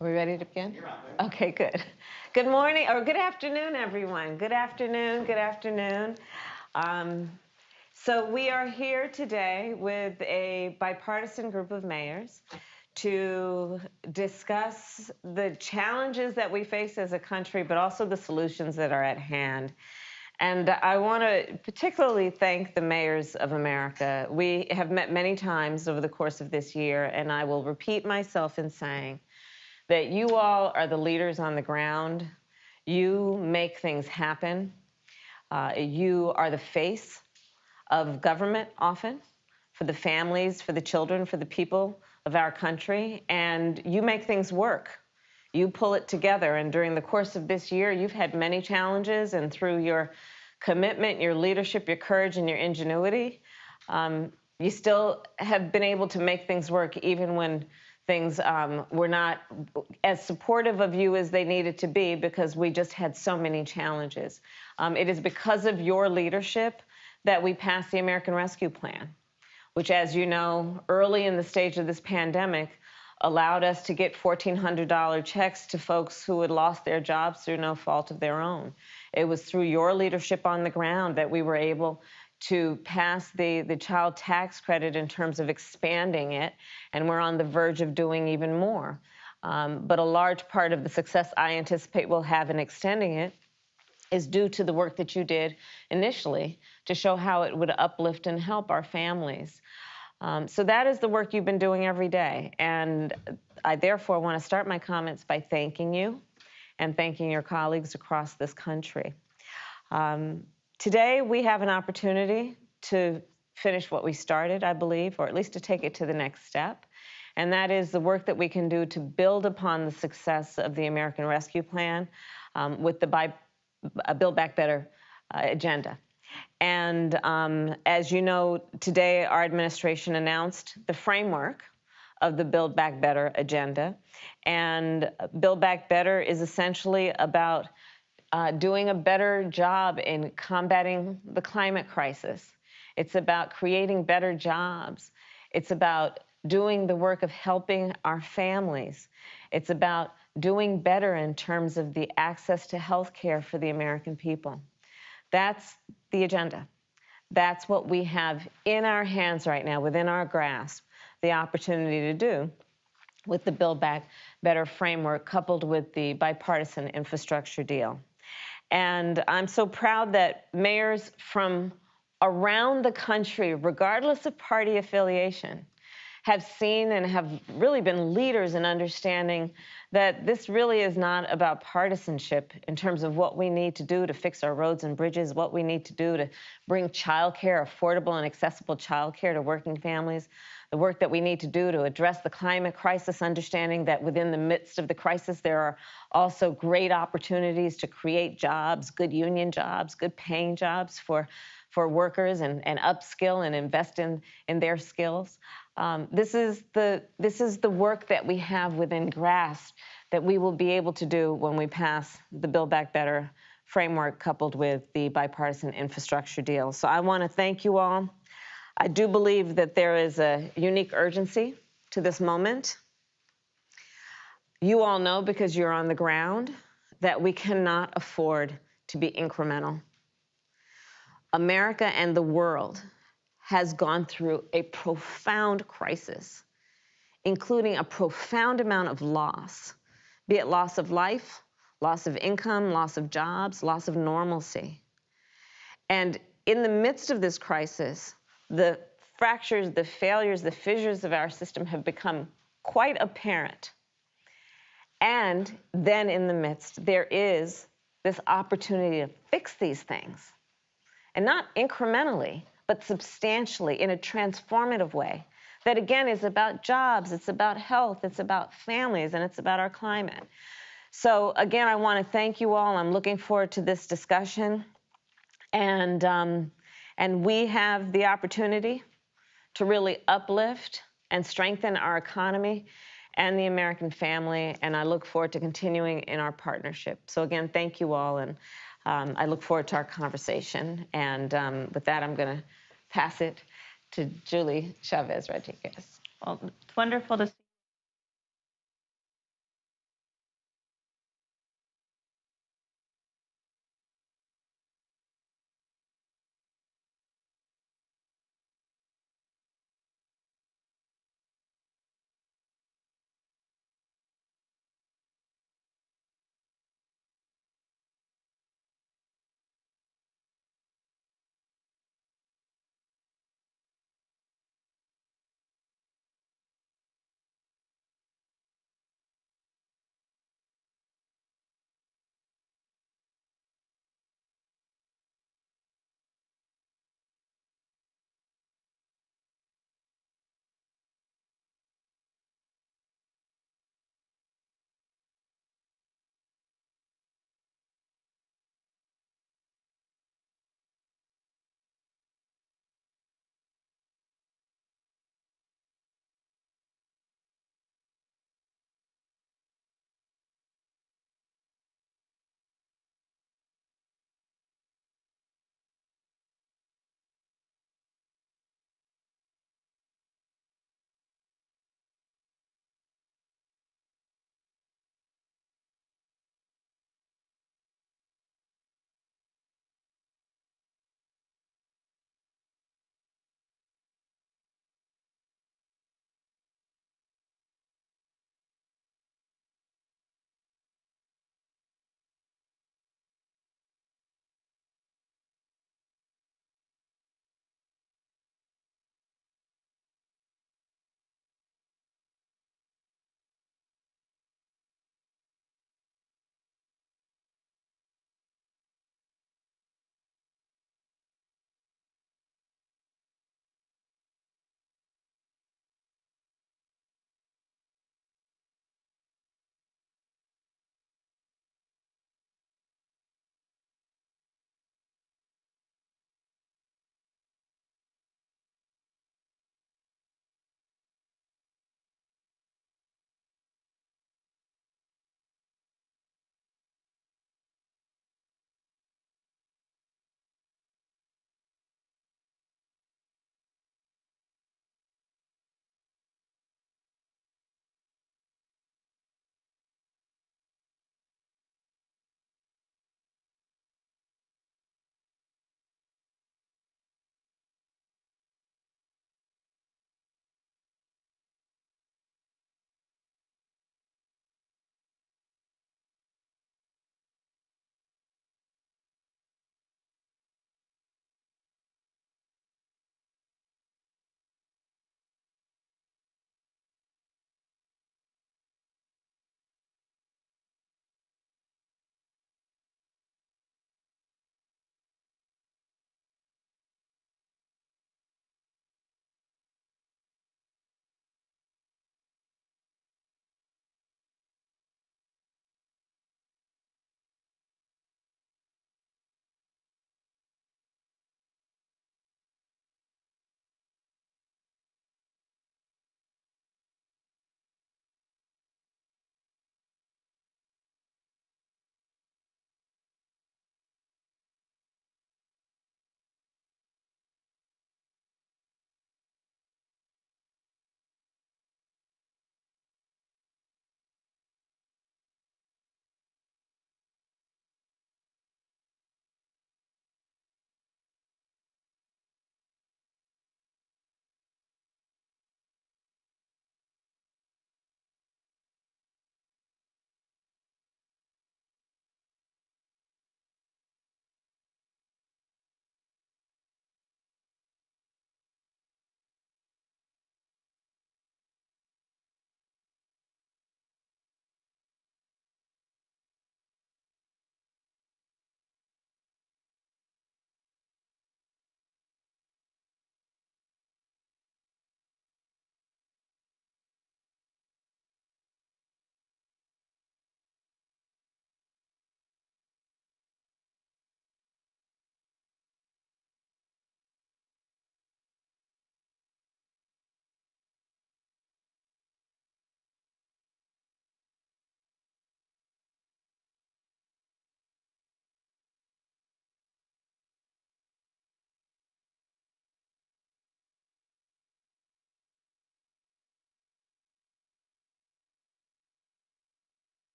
Are we ready to begin? Okay, good. Good morning, or good afternoon, everyone. Good afternoon, good afternoon. So we are here today with a bipartisan group of mayors to discuss the challenges that we face as a country, but also the solutions that are at hand. And I want to particularly thank the mayors of America. We have met many times over the course of this year, and I will repeat myself in saying that you all are the leaders on the ground. You make things happen. You are the face of government often for the families, for the children, for the people of our country, and you make things work. You pull it together, and during the course of this year, you've had many challenges, and through your commitment, your leadership, your courage, and your ingenuity, you still have been able to make things work even when things were not as supportive of you as they needed to be, because we just had so many challenges. It is because of your leadership that we passed the American Rescue Plan, which, as you know, early in the stage of this pandemic, allowed us to get $1,400 checks to folks who had lost their jobs through no fault of their own. It was through your leadership on the ground that we were able to pass the child tax credit in terms of expanding it, and we're on the verge of doing even more. But a large part of the success I anticipate we'll have in extending it is due to the work that you did initially to show how it would uplift and help our families. So that is the work you've been doing every day, and I therefore want to start my comments by thanking you and thanking your colleagues across this country. Today, we have an opportunity to finish what we started, I believe, or at least to take it to the next step, and that is the work that we can do to build upon the success of the American Rescue Plan with the Build Back Better agenda. And as you know, today our administration announced the framework of the Build Back Better agenda, and Build Back Better is essentially about doing a better job in combating the climate crisis. It's about creating better jobs. It's about doing the work of helping our families. It's about doing better in terms of the access to health care for the American people. That's the agenda. That's what we have in our hands right now, within our grasp, the opportunity to do with the Build Back Better framework coupled with the bipartisan infrastructure deal. And I'm so proud that mayors from around the country, regardless of party affiliation, have seen and have really been leaders in understanding that this really is not about partisanship in terms of what we need to do to fix our roads and bridges, what we need to do to bring childcare, affordable and accessible childcare to working families, the work that we need to do to address the climate crisis, understanding that within the midst of the crisis, there are also great opportunities to create jobs, good union jobs, good paying jobs for workers, and upskill and invest in their skills. This is the work that we have within grasp that we will be able to do when we pass the Build Back Better framework coupled with the bipartisan infrastructure deal. So I want to thank you all. I do believe that there is a unique urgency to this moment. You all know, because you're on the ground, that we cannot afford to be incremental. America and the world has gone through a profound crisis, including a profound amount of loss, be it loss of life, loss of income, loss of jobs, loss of normalcy. And in the midst of this crisis, the fractures, the failures, the fissures of our system have become quite apparent. And then in the midst, there is this opportunity to fix these things. And not incrementally, but substantially, in a transformative way. That, again, is about jobs, it's about health, it's about families, and it's about our climate. So, again, I want to thank you all. I'm looking forward to this discussion. And we have the opportunity to really uplift and strengthen our economy and the American family, and I look forward to continuing in our partnership. So, again, thank you all, and I look forward to our conversation. And with that, I'm going to pass it to Julie Chavez Rodriguez. Well, it's wonderful to see